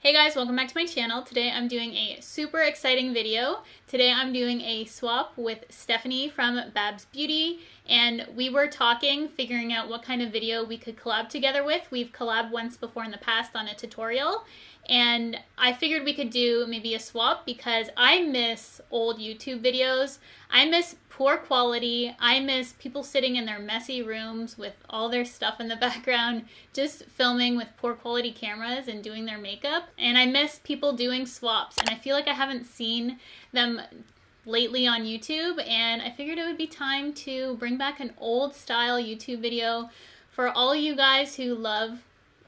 Hey guys, welcome back to my channel. Today I'm doing a super exciting video. Today I'm doing a swap with Stephanie from BabsBeauty, and we were talking, figuring out what kind of video we could collab together with. We've collabed once before in the past on a tutorial, and I figured we could do maybe a swap because I miss old YouTube videos. I miss poor quality. I miss people sitting in their messy rooms with all their stuff in the background, just filming with poor quality cameras and doing their makeup. And I miss people doing swaps, and I feel like I haven't seen them lately on YouTube, and I figured it would be time to bring back an old style YouTube video for all you guys who love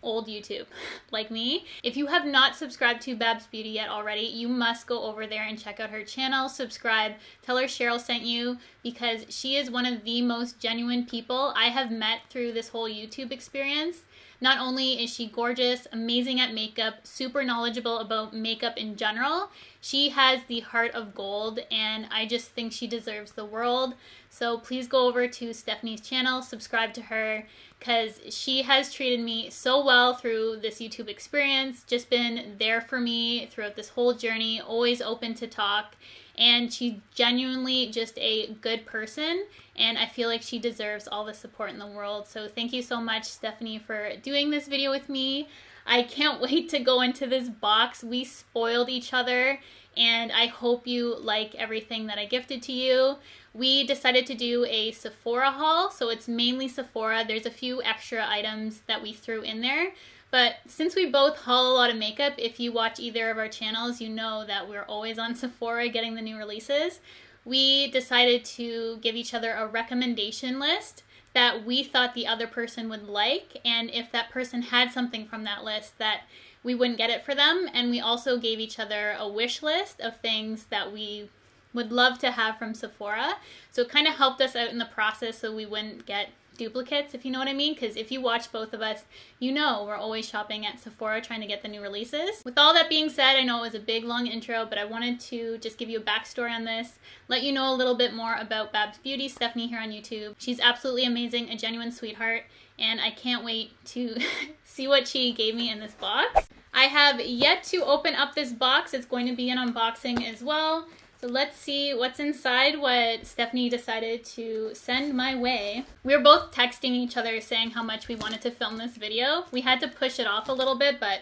old YouTube like me. If you have not subscribed to BabsBeauty yet already, you must go over there and check out her channel, subscribe, tell her Cheryl sent you, because she is one of the most genuine people I have met through this whole YouTube experience. Not only is she gorgeous, amazing at makeup, super knowledgeable about makeup in general, she has the heart of gold, and I just think she deserves the world. So please go over to Stephanie's channel, subscribe to her, because she has treated me so well through this YouTube experience, just been there for me throughout this whole journey, always open to talk, and she's genuinely just a good person, and I feel like she deserves all the support in the world. So thank you so much, Stephanie, for doing this video with me. I can't wait to go into this box. We spoiled each other, and I hope you like everything that I gifted to you. We decided to do a Sephora haul, so it's mainly Sephora. There's a few extra items that we threw in there, but since we both haul a lot of makeup, if you watch either of our channels, you know that we're always on Sephora getting the new releases. We decided to give each other a recommendation list that we thought the other person would like, and if that person had something from that list, that we wouldn't get it for them. And we also gave each other a wish list of things that we would love to have from Sephora. So it kind of helped us out in the process so we wouldn't get duplicates, if you know what I mean, because if you watch both of us, you know we're always shopping at Sephora trying to get the new releases. With all that being said, I know it was a big long intro, but I wanted to just give you a backstory on this, let you know a little bit more about BabsBeauty, Stephanie here on YouTube. She's absolutely amazing, a genuine sweetheart, and I can't wait to see what she gave me in this box. I have yet to open up this box. It's going to be an unboxing as well. So let's see what's inside, what Stephanie decided to send my way. We were both texting each other saying how much we wanted to film this video. We had to push it off a little bit, but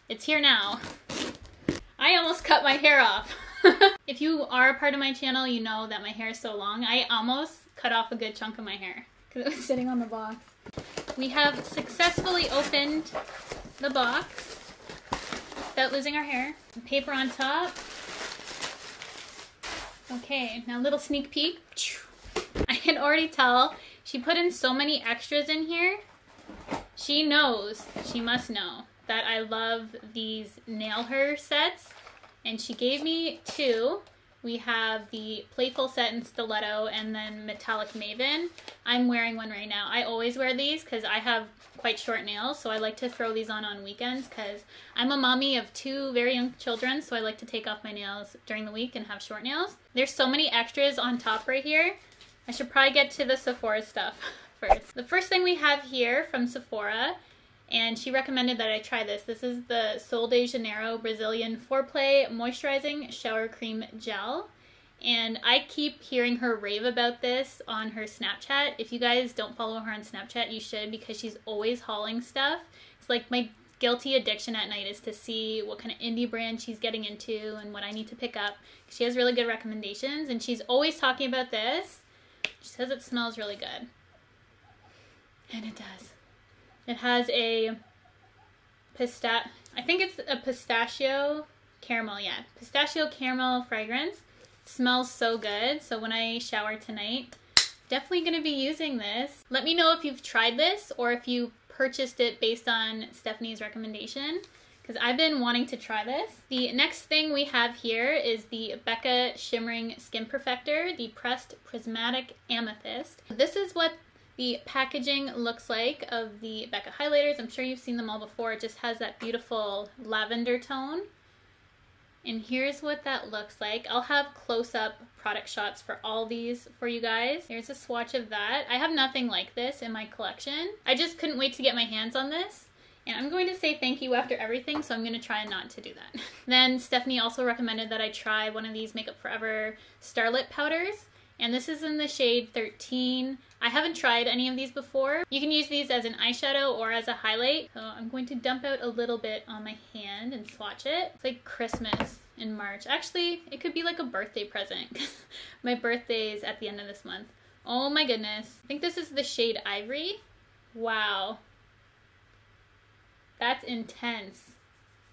it's here now. I almost cut my hair off. If you are a part of my channel, you know that my hair is so long. I almost cut off a good chunk of my hair because it was sitting on the box. We have successfully opened the box without losing our hair. The paper on top. Okay, now a little sneak peek. I can already tell she put in so many extras in here. She knows, she must know, that I love these nail her sets, and she gave me two. We have the Playful Set in Stiletto and then Metallic Maven. I'm wearing one right now. I always wear these because I have quite short nails, so I like to throw these on weekends because I'm a mommy of two very young children, so I like to take off my nails during the week and have short nails. There's so many extras on top right here. I should probably get to the Sephora stuff first. The first thing we have here from Sephora, and she recommended that I try this. This is the Sol de Janeiro Brazilian Foreplay Moisturizing Shower Cream Gel. And I keep hearing her rave about this on her Snapchat. If you guys don't follow her on Snapchat, you should, because she's always hauling stuff. It's like my guilty addiction at night is to see what kind of indie brand she's getting into and what I need to pick up. She has really good recommendations, and she's always talking about this. She says it smells really good. And it does. It has a I think it's a pistachio caramel, yeah. Pistachio caramel fragrance. It smells so good. So when I shower tonight, definitely going to be using this. Let me know if you've tried this or if you purchased it based on Stephanie's recommendation, because I've been wanting to try this. The next thing we have here is the Becca Shimmering Skin Perfector, the Pressed Prismatic Amethyst. This is what the packaging looks like of the Becca highlighters. I'm sure you've seen them all before. It just has that beautiful lavender tone. And here's what that looks like. I'll have close-up product shots for all these for you guys. Here's a swatch of that. I have nothing like this in my collection. I just couldn't wait to get my hands on this. And I'm going to say thank you after everything, so I'm going to try not to do that. Then Stephanie also recommended that I try one of these Makeup Forever Starlit powders. And this is in the shade 13. I haven't tried any of these before. You can use these as an eyeshadow or as a highlight. So I'm going to dump out a little bit on my hand and swatch it. It's like Christmas in March. Actually, it could be like a birthday present because my birthday is at the end of this month. Oh my goodness. I think this is the shade Ivory. Wow. That's intense.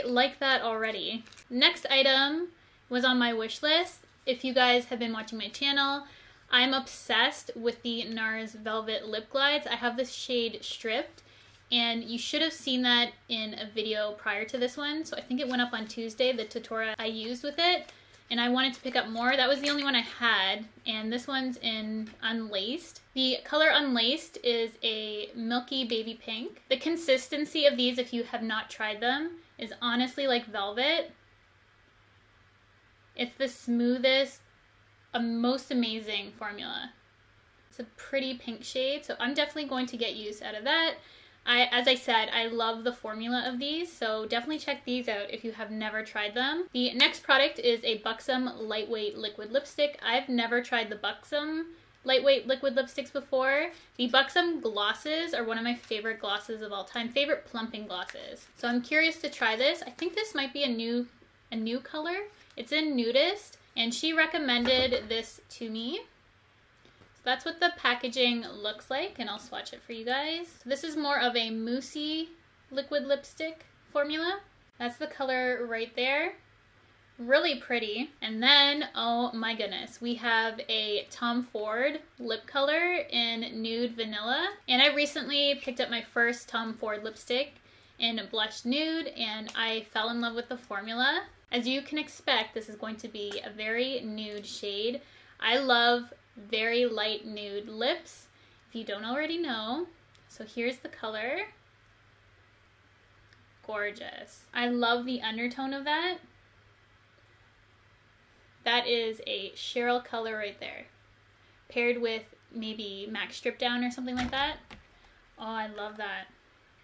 I like that already. Next item was on my wish list. If you guys have been watching my channel, I'm obsessed with the Nars Velvet Lip Glides. I have this shade Stripped, and you should have seen that in a video prior to this one. So I think it went up on Tuesday, the tutorial I used with it, and I wanted to pick up more. That was the only one I had, and this one's in Unlaced. The color Unlaced is a milky baby pink. The consistency of these, if you have not tried them, is honestly like velvet. It's the smoothest, most amazing formula. It's a pretty pink shade, so I'm definitely going to get use out of that. As I said, I love the formula of these, so definitely check these out if you have never tried them. The next product is a Buxom Lightweight Liquid Lipstick. I've never tried the Buxom Lightweight Liquid Lipsticks before. The Buxom glosses are one of my favorite glosses of all time, favorite plumping glosses. So I'm curious to try this. I think this might be a new color. It's in Nudist, and she recommended this to me. So that's what the packaging looks like, and I'll swatch it for you guys. This is more of a moussey liquid lipstick formula. That's the color right there. Really pretty. And then, oh my goodness, we have a Tom Ford lip color in Nude Vanilla. And I recently picked up my first Tom Ford lipstick in Blush Nude, and I fell in love with the formula. As you can expect, this is going to be a very nude shade. I love very light nude lips, if you don't already know. So here's the color. Gorgeous. I love the undertone of that. That is a Cheryl color right there, paired with maybe MAC Strip Down or something like that. Oh, I love that.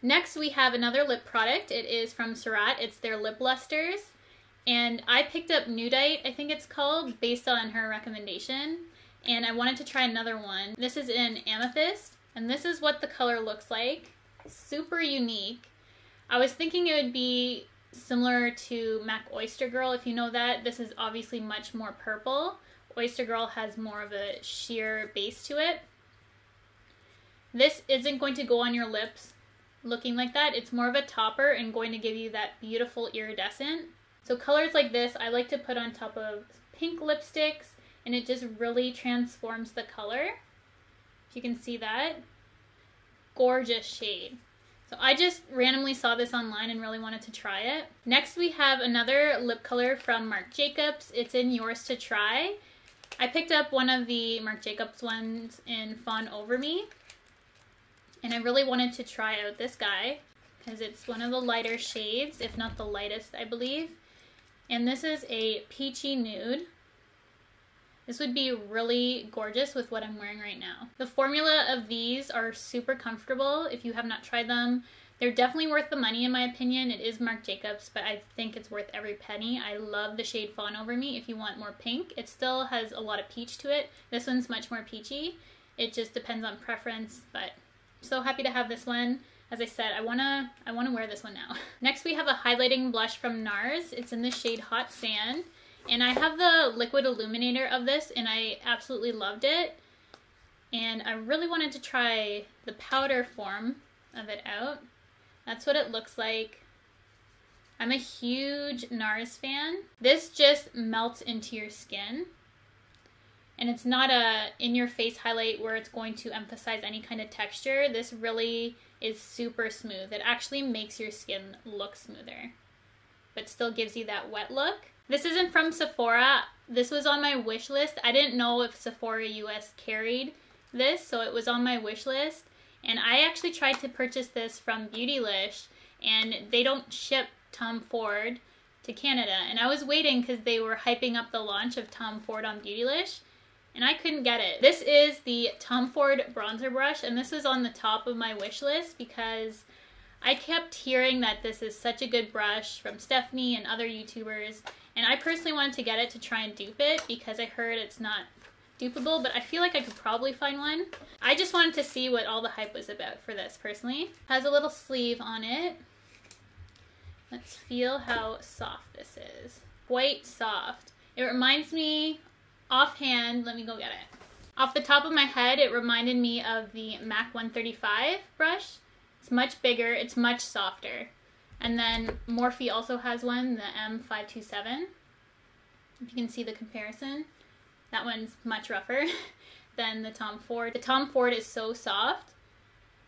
Next, we have another lip product. It is from Surratt. It's their lip lusters. And I picked up Nudite, I think it's called, based on her recommendation. And I wanted to try another one. This is in Amethyst, and this is what the color looks like. Super unique. I was thinking it would be similar to MAC Oyster Girl, if you know that. This is obviously much more purple. Oyster Girl has more of a sheer base to it. This isn't going to go on your lips looking like that. It's more of a topper and going to give you that beautiful iridescent. So colors like this, I like to put on top of pink lipsticks, and it just really transforms the color. If you can see that. Gorgeous shade. So I just randomly saw this online and really wanted to try it. Next we have another lip color from Marc Jacobs. It's in Yours to Try. I picked up one of the Marc Jacobs ones in Fawn Over Me, and I really wanted to try out this guy because it's one of the lighter shades, if not the lightest, I believe. And this is a peachy nude. This would be really gorgeous with what I'm wearing right now. The formula of these are super comfortable. If you have not tried them, they're definitely worth the money in my opinion. It is Marc Jacobs, but I think it's worth every penny. I love the shade Fawn Over Me if you want more pink. It still has a lot of peach to it. This one's much more peachy. It just depends on preference, but I'm so happy to have this one. As I said, I wanna wear this one now. Next we have a highlighting blush from Nars. It's in the shade Hot Sand. And I have the liquid illuminator of this, and I absolutely loved it. And I really wanted to try the powder form of it out. That's what it looks like. I'm a huge Nars fan. This just melts into your skin. And it's not a in-your-face highlight where it's going to emphasize any kind of texture. This really is super smooth. It actually makes your skin look smoother, but still gives you that wet look. This isn't from Sephora. This was on my wish list. I didn't know if Sephora US carried this, so it was on my wish list. And I actually tried to purchase this from Beautylish, and they don't ship Tom Ford to Canada. And I was waiting because they were hyping up the launch of Tom Ford on Beautylish, and I couldn't get it. This is the Tom Ford bronzer brush, and this was on the top of my wish list because I kept hearing that this is such a good brush from Stephanie and other YouTubers, and I personally wanted to get it to try and dupe it because I heard it's not dupeable, but I feel like I could probably find one. I just wanted to see what all the hype was about for this personally. Has a little sleeve on it. Let's feel how soft this is. Quite soft. It reminds me, offhand, let me go get it. Off the top of my head, it reminded me of the MAC 135 brush. It's much bigger, it's much softer. And then Morphe also has one, the M527. If you can see the comparison. That one's much rougher than the Tom Ford. The Tom Ford is so soft,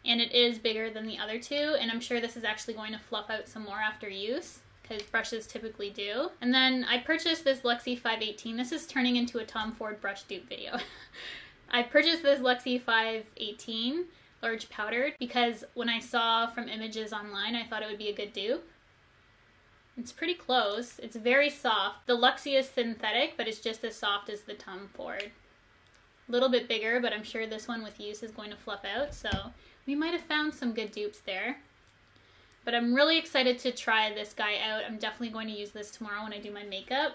and it is bigger than the other two, and I'm sure this is actually going to fluff out some more after use, because brushes typically do. And then I purchased this Luxie 518. This is turning into a Tom Ford brush dupe video. I purchased this Luxie 518 large powdered because when I saw from images online, I thought it would be a good dupe. It's pretty close. It's very soft. The Luxie is synthetic, but it's just as soft as the Tom Ford. A little bit bigger, but I'm sure this one with use is going to fluff out, so we might have found some good dupes there. But I'm really excited to try this guy out. I'm definitely going to use this tomorrow when I do my makeup,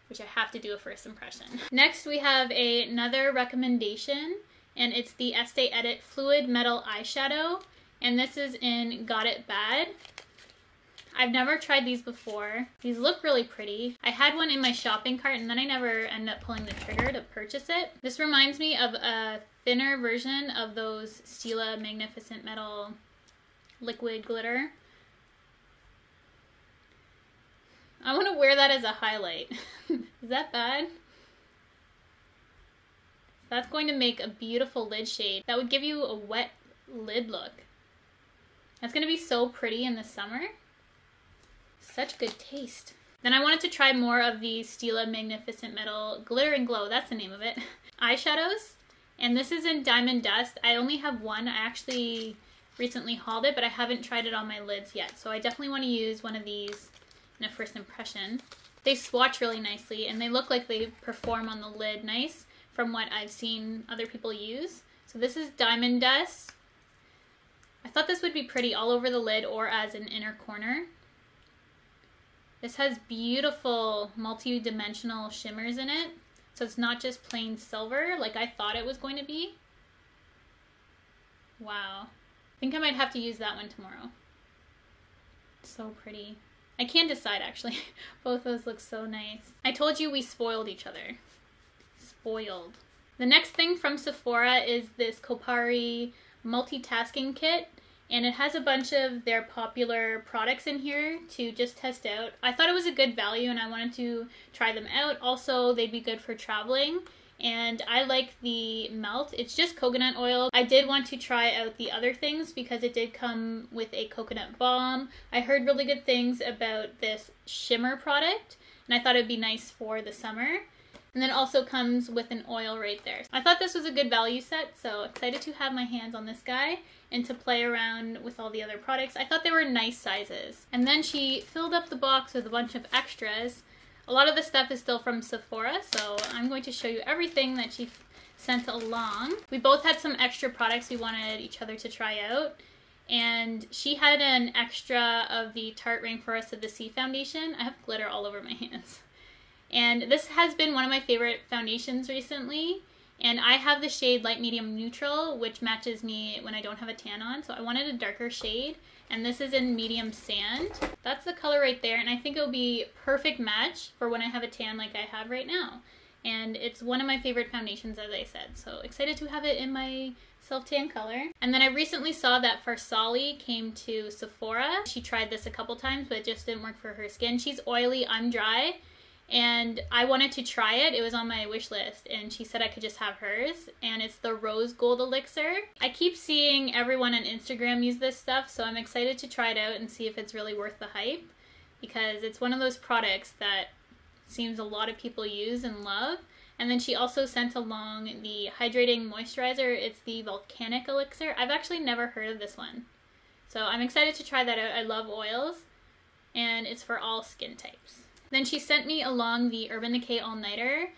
which I have to do a first impression. Next, we have another recommendation, and it's the Estee Edit Fluid Metal Eyeshadow, and this is in Got It Bad. I've never tried these before. These look really pretty. I had one in my shopping cart and then I never ended up pulling the trigger to purchase it. This reminds me of a thinner version of those Stila Magnificent Metal liquid glitter. I want to wear that as a highlight. Is that bad? That's going to make a beautiful lid shade. That would give you a wet lid look. That's going to be so pretty in the summer. Such good taste. Then I wanted to try more of the Stila Magnificent Metal Glitter and Glow, that's the name of it, eyeshadows. And this is in Diamond Dust. I only have one. I actually recently hauled it, but I haven't tried it on my lids yet. So I definitely want to use one of these in a first impression. They swatch really nicely and they look like they perform on the lid nice from what I've seen other people use. So this is Diamond Dust. I thought this would be pretty all over the lid or as an inner corner. This has beautiful multi-dimensional shimmers in it. So it's not just plain silver like I thought it was going to be. Wow. I think I might have to use that one tomorrow. So pretty. I can't decide actually. Both those look so nice. I told you we spoiled each other. Spoiled. The next thing from Sephora is this Kopari Multitasking kit. And it has a bunch of their popular products in here to just test out. I thought it was a good value and I wanted to try them out. Also, they'd be good for traveling. And I like the melt. It's just coconut oil. I did want to try out the other things because it did come with a coconut balm. I heard really good things about this shimmer product. And I thought it'd be nice for the summer. And then it also comes with an oil right there. I thought this was a good value set, so excited to have my hands on this guy and to play around with all the other products. I thought they were nice sizes. And then she filled up the box with a bunch of extras. A lot of the stuff is still from Sephora, so I'm going to show you everything that she sent along. We both had some extra products we wanted each other to try out. And she had an extra of the Tarte Rainforest of the Sea foundation. I have glitter all over my hands. And this has been one of my favorite foundations recently. And I have the shade Light Medium Neutral, which matches me when I don't have a tan on. So I wanted a darker shade. And this is in Medium Sand. That's the color right there. And I think it'll be a perfect match for when I have a tan like I have right now. And it's one of my favorite foundations, as I said. So excited to have it in my self-tan color. And then I recently saw that Farsali came to Sephora. She tried this a couple times, but it just didn't work for her skin. She's oily, I'm dry. And I wanted to try it. It was on my wish list and she said I could just have hers, and it's the Rose Gold Elixir. I keep seeing everyone on Instagram use this stuff, so I'm excited to try it out and see if it's really worth the hype, because it's one of those products that seems a lot of people use and love. And then she also sent along the hydrating moisturizer. It's the Volcanic Elixir. I've actually never heard of this one, so I'm excited to try that out. I love oils and it's for all skin types. Then she sent me along the Urban Decay All Nighter.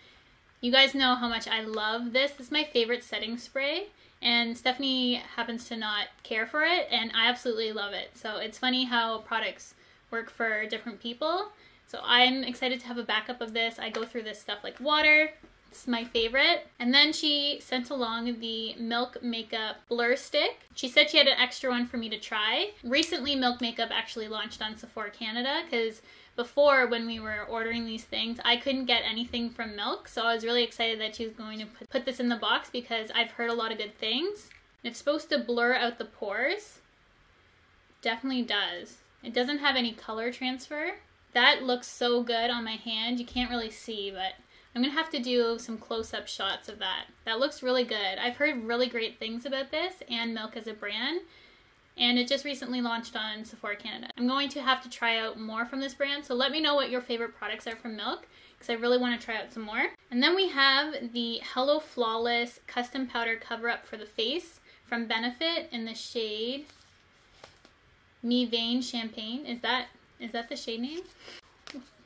You guys know how much I love this. This is my favorite setting spray, and Stephanie happens to not care for it, and I absolutely love it. So it's funny how products work for different people. So I'm excited to have a backup of this. I go through this stuff like water. It's my favorite. And then she sent along the Milk Makeup Blur Stick. She said she had an extra one for me to try. Recently, Milk Makeup actually launched on Sephora Canada, because before, when we were ordering these things, I couldn't get anything from Milk, so I was really excited that she was going to put this in the box because I've heard a lot of good things. It's supposed to blur out the pores. Definitely does. It doesn't have any color transfer. That looks so good on my hand. You can't really see, but I'm going to have to do some close-up shots of that. That looks really good. I've heard really great things about this and Milk as a brand, and it just recently launched on Sephora Canada. I'm going to have to try out more from this brand, so let me know what your favorite products are from Milk, because I really want to try out some more. And then we have the Hello Flawless Custom Powder Cover-Up for the Face from Benefit in the shade Me Vein Champagne. Is that the shade name?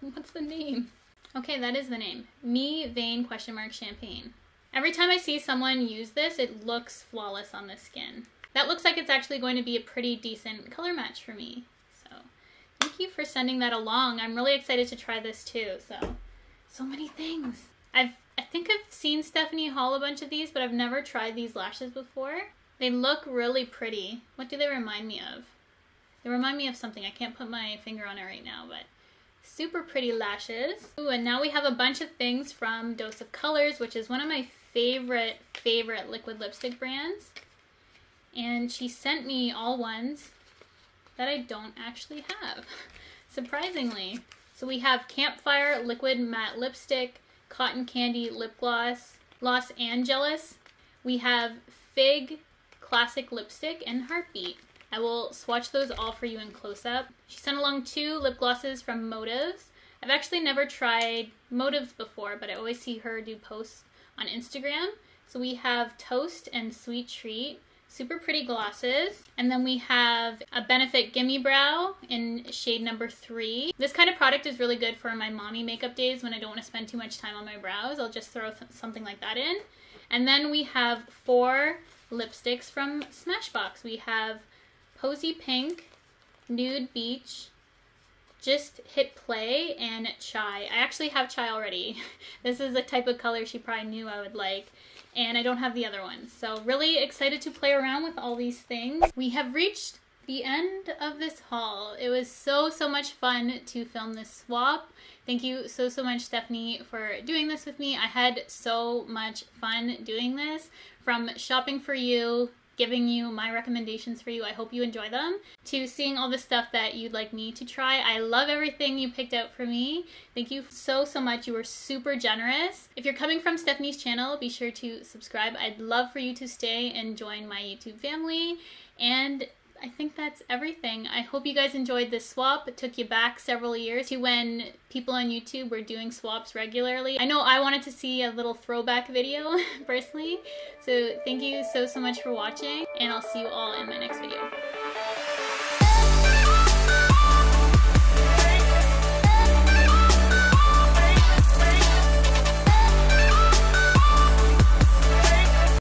What's the name? Okay, that is the name. Me Vein Champagne. Every time I see someone use this, it looks flawless on the skin. That looks like it's actually going to be a pretty decent color match for me. So thank you for sending that along. I'm really excited to try this too. So many things. I think I've seen Stephanie haul a bunch of these, but I've never tried these lashes before. They look really pretty. What do they remind me of? They remind me of something. I can't put my finger on it right now, but super pretty lashes. Ooh, and now we have a bunch of things from Dose of Colors, which is one of my favorite liquid lipstick brands. And she sent me all ones that I don't actually have, surprisingly. So we have Campfire Liquid Matte Lipstick, Cotton Candy Lip Gloss, Los Angeles. We have Fig Classic Lipstick, and Heartbeat. I will swatch those all for you in close-up. She sent along 2 lip glosses from Motives. I've actually never tried Motives before, but I always see her do posts on Instagram. So we have Toast and Sweet Treat. Super pretty glosses. And then we have a Benefit Gimme Brow in shade number 3. This kind of product is really good for my mommy makeup days when I don't want to spend too much time on my brows. I'll just throw something like that in. And then we have 4 lipsticks from Smashbox. We have Posy Pink, Nude Beach, Just Hit Play, and Chai. I actually have Chai already. This is a type of color she probably knew I would like, and I don't have the other ones. So really excited to play around with all these things. We have reached the end of this haul. It was so much fun to film this swap. Thank you so much, Stephanie, for doing this with me. I had so much fun doing this, from shopping for you, giving you my recommendations for you. I hope you enjoy them, to seeing all the stuff that you'd like me to try. I love everything you picked out for me. Thank you so much. You were super generous. If you're coming from Stephanie's channel, be sure to subscribe. I'd love for you to stay and join my YouTube family. And I think that's everything. I hope you guys enjoyed this swap. It took you back several years to when people on YouTube were doing swaps regularly. I know I wanted to see a little throwback video personally. So thank you so much for watching, and I'll see you all in my next video.